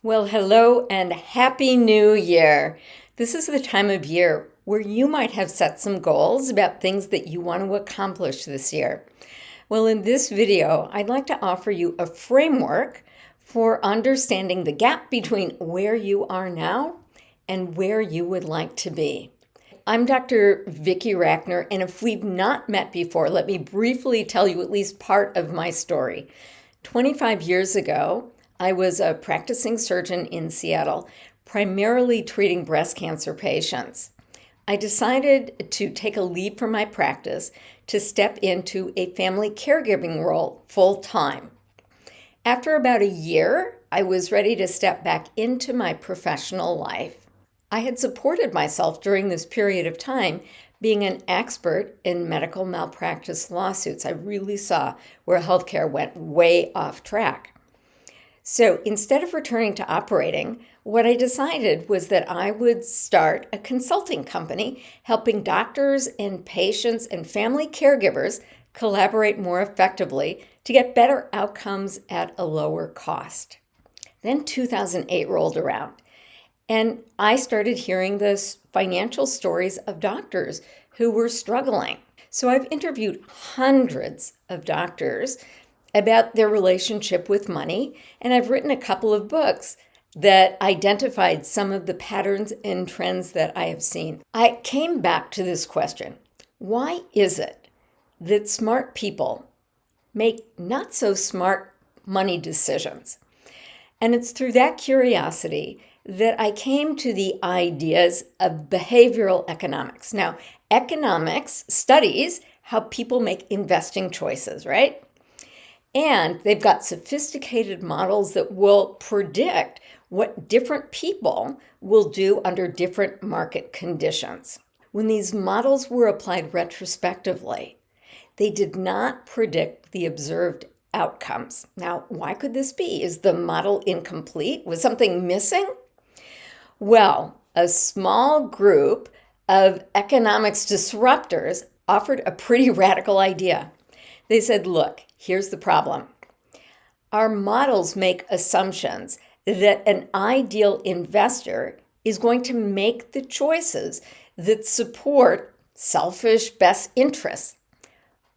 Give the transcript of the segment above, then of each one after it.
Well, hello and Happy New Year. This is the time of year where you might have set some goals about things that you want to accomplish this year. Well, in this video, I'd like to offer you a framework for understanding the gap between where you are now and where you would like to be. I'm Dr. Vicki Rackner, and if we've not met before, let me briefly tell you at least part of my story. 25 years ago, I was a practicing surgeon in Seattle, primarily treating breast cancer patients. I decided to take a leave from my practice to step into a family caregiving role full time. After about a year, I was ready to step back into my professional life. I had supported myself during this period of time being an expert in medical malpractice lawsuits. I really saw where healthcare went way off track. So instead of returning to operating, what I decided was that I would start a consulting company helping doctors and patients and family caregivers collaborate more effectively to get better outcomes at a lower cost. Then 2008 rolled around, and I started hearing the financial stories of doctors who were struggling. So I've interviewed hundreds of doctors about their relationship with money, and I've written a couple of books that identified some of the patterns and trends that I have seen. I came back to this question: why is it that smart people make not so smart money decisions? And it's through that curiosity that I came to the ideas of behavioral economics. Now, economics studies how people make investing choices, right? And they've got sophisticated models that will predict what different people will do under different market conditions. When these models were applied retrospectively, they did not predict the observed outcomes. Now, why could this be? Is the model incomplete? Was something missing? Well, a small group of economics disruptors offered a pretty radical idea. They said, look, here's the problem. Our models make assumptions that an ideal investor is going to make the choices that support selfish best interests.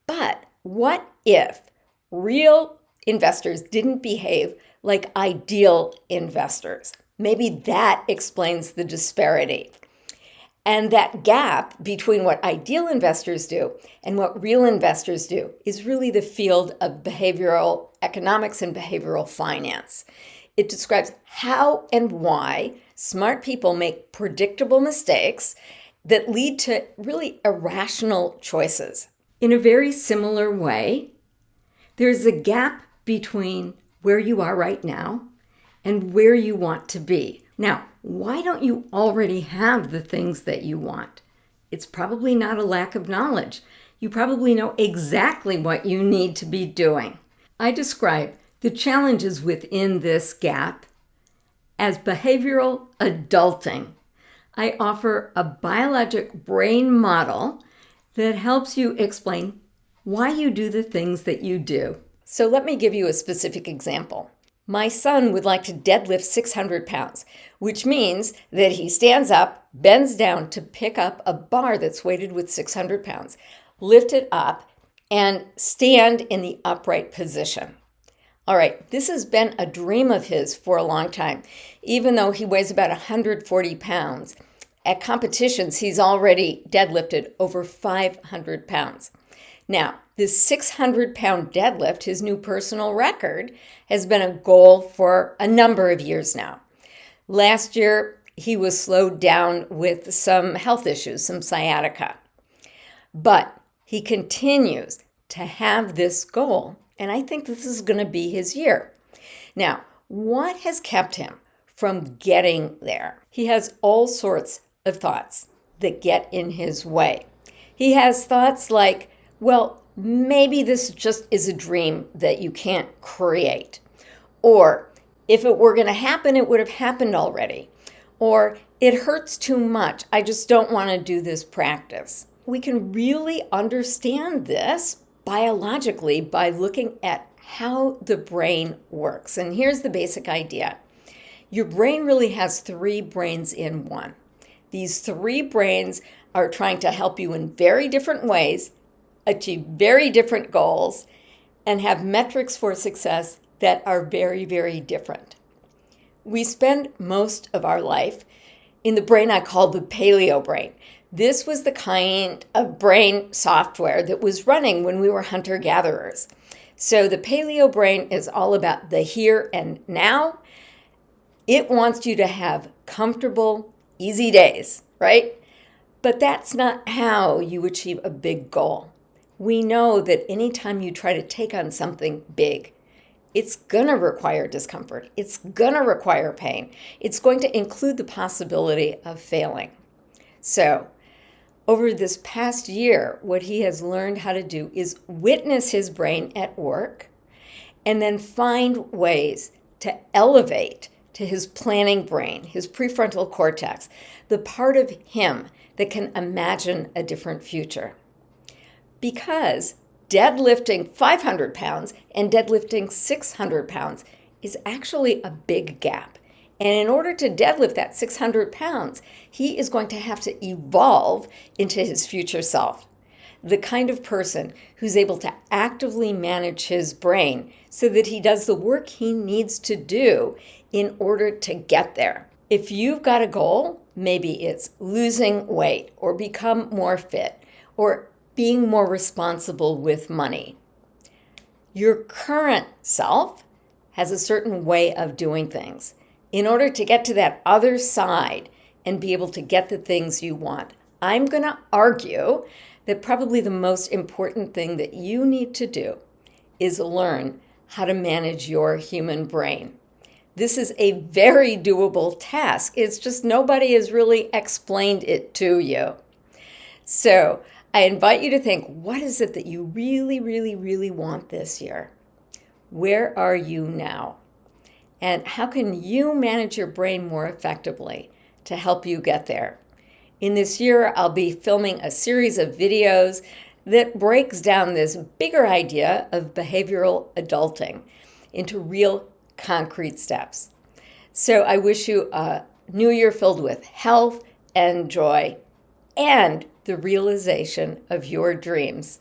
But what if real investors didn't behave like ideal investors? Maybe that explains the disparity. And that gap between what ideal investors do and what real investors do is really the field of behavioral economics and behavioral finance. It describes how and why smart people make predictable mistakes that lead to really irrational choices. In a very similar way, there's a gap between where you are right now and where you want to be. Now, why don't you already have the things that you want? It's probably not a lack of knowledge. You probably know exactly what you need to be doing. I describe the challenges within this gap as behavioral adulting. I offer a biologic brain model that helps you explain why you do the things that you do. So let me give you a specific example. My son would like to deadlift 600 pounds, which means that he stands up, bends down to pick up a bar that's weighted with 600 pounds, lift it up, and stand in the upright position. All right, this has been a dream of his for a long time. Even though he weighs about 140 pounds, at competitions, he's already deadlifted over 500 pounds. Now, this 600-pound deadlift, his new personal record, has been a goal for a number of years now. Last year, he was slowed down with some health issues, some sciatica. But he continues to have this goal, and I think this is going to be his year. Now, what has kept him from getting there? He has all sorts of thoughts that get in his way. He has thoughts like, well, maybe this just is a dream that you can't create. Or if it were going to happen, it would have happened already. Or it hurts too much. I just don't want to do this practice. We can really understand this biologically by looking at how the brain works. And here's the basic idea. Your brain really has three brains in one. These three brains are trying to help you in very different ways, achieve very different goals, and have metrics for success that are very, very different. We spend most of our life in the brain I call the paleo brain. This was the kind of brain software that was running when we were hunter-gatherers. So the paleo brain is all about the here and now. It wants you to have comfortable, easy days, right? But that's not how you achieve a big goal. We know that anytime you try to take on something big, it's going to require discomfort. It's going to require pain. It's going to include the possibility of failing. So, over this past year, what he has learned how to do is witness his brain at work and then find ways to elevate to his planning brain, his prefrontal cortex, the part of him that can imagine a different future. Because deadlifting 500 pounds and deadlifting 600 pounds is actually a big gap. And in order to deadlift that 600 pounds, he is going to have to evolve into his future self. The kind of person who's able to actively manage his brain so that he does the work he needs to do in order to get there. If you've got a goal, maybe it's losing weight or become more fit or being more responsible with money. Your current self has a certain way of doing things. In order to get to that other side and be able to get the things you want, I'm going to argue that probably the most important thing that you need to do is learn how to manage your human brain. This is a very doable task. It's just nobody has really explained it to you. So I invite you to think, what is it that you really, really, really want this year? Where are you now? And how can you manage your brain more effectively to help you get there? In this year, I'll be filming a series of videos that breaks down this bigger idea of behavioral adulting into real concrete steps. So I wish you a new year filled with health and joy and the realization of your dreams.